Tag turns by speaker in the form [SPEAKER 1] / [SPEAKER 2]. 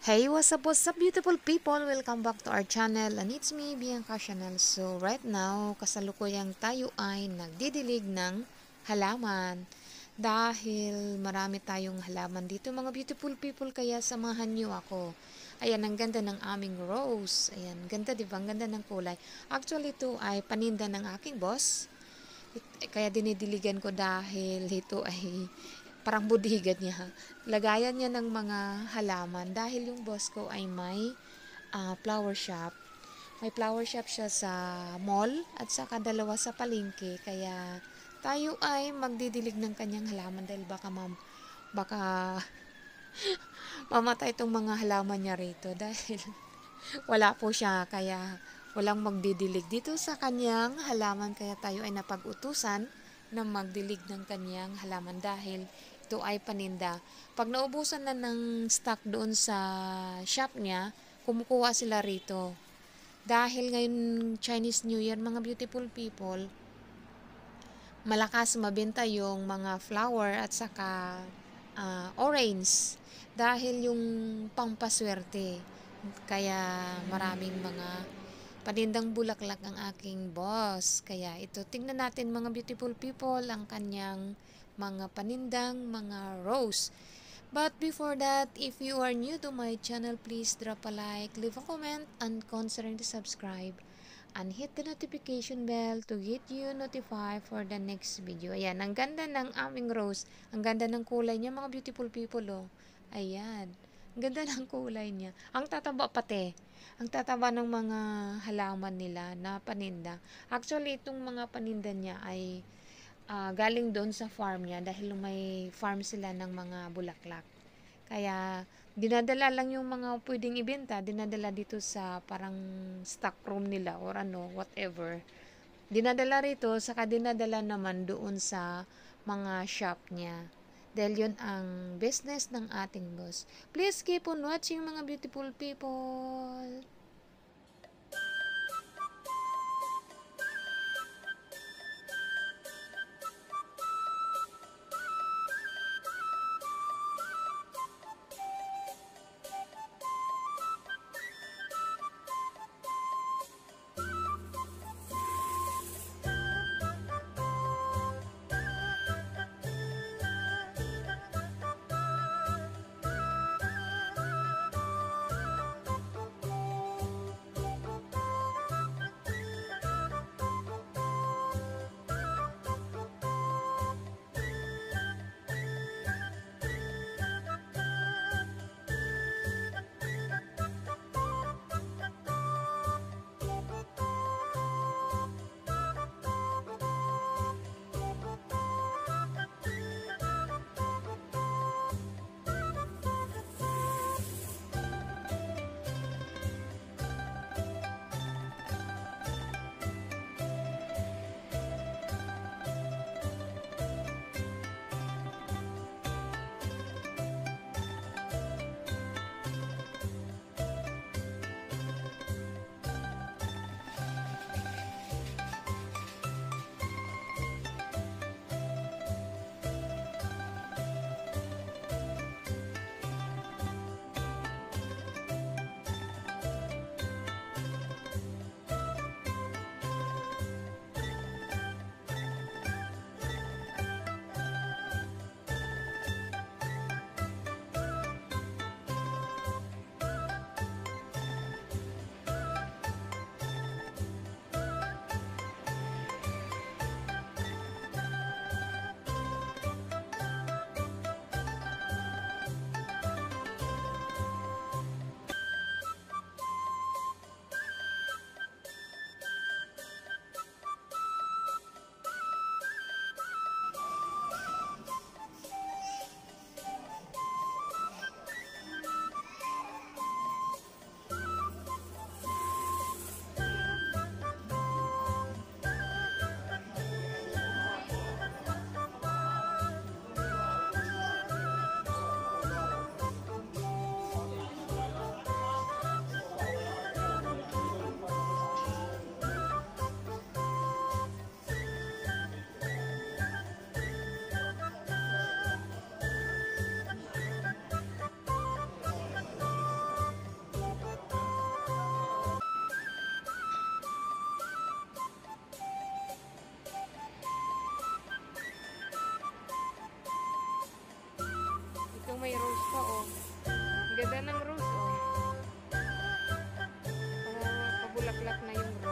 [SPEAKER 1] Hey, what's up beautiful people? Welcome back to our channel and it's me, Bianca Chanel. So right now, kasalukuyang tayo ay nagdidilig ng halaman. Dahil marami tayong halaman dito mga beautiful people, kaya samahan niyo ako. Ayan, ang ganda ng aming rose. Ayan, ganda diba? Ang ganda ng kulay. Actually, ito ay paninda ng aking boss. Kaya dinidiligan ko dahil ito ay parang budigan niya. Lagayan niya ng mga halaman dahil yung boss ko ay may flower shop. May flower shop siya sa mall at saka dalawa sa palengke. Kaya tayo ay magdidilig ng kanyang halaman dahil baka mamatay itong mga halaman niya rito dahil wala po siya, kaya walang magdidilig dito sa kanyang halaman, kaya tayo ay napag-utusan na magdilig ng kanyang halaman dahil ito ay paninda. Pag naubusan na ng stock doon sa shop niya, kumukuha sila rito. Dahil ngayon Chinese New Year, mga beautiful people, malakas mabenta yung mga flower at saka orange dahil yung pampaswerte. Kaya maraming mga panindang bulaklak ang aking boss. Kaya ito, tingnan natin mga beautiful people ang kanyang mga panindang mga rose. But before that, if you are new to my channel, please drop a like, leave a comment, and consider to subscribe. And hit the notification bell to get you notified for the next video. Ayan, ang ganda ng aming rose. Ang ganda ng kulay niya, mga beautiful people, oh. Ayan. Ang ganda ng kulay niya. Ang tataba pati. Ang tataba ng mga halaman nila na paninda. Actually, itong mga paninda niya ay galing doon sa farm niya dahil may farm sila ng mga bulaklak. Kaya dinadala lang yung mga pwedeng ibenta, dinadala dito sa parang stock room nila or ano, whatever. Dinadala rito, saka dinadala naman doon sa mga shop niya. Dahil yun ang business ng ating boss. Please keep on watching mga beautiful people. may rose pa, oh. Ang ganda ng rose, oh. Pabulaklak na yung rose.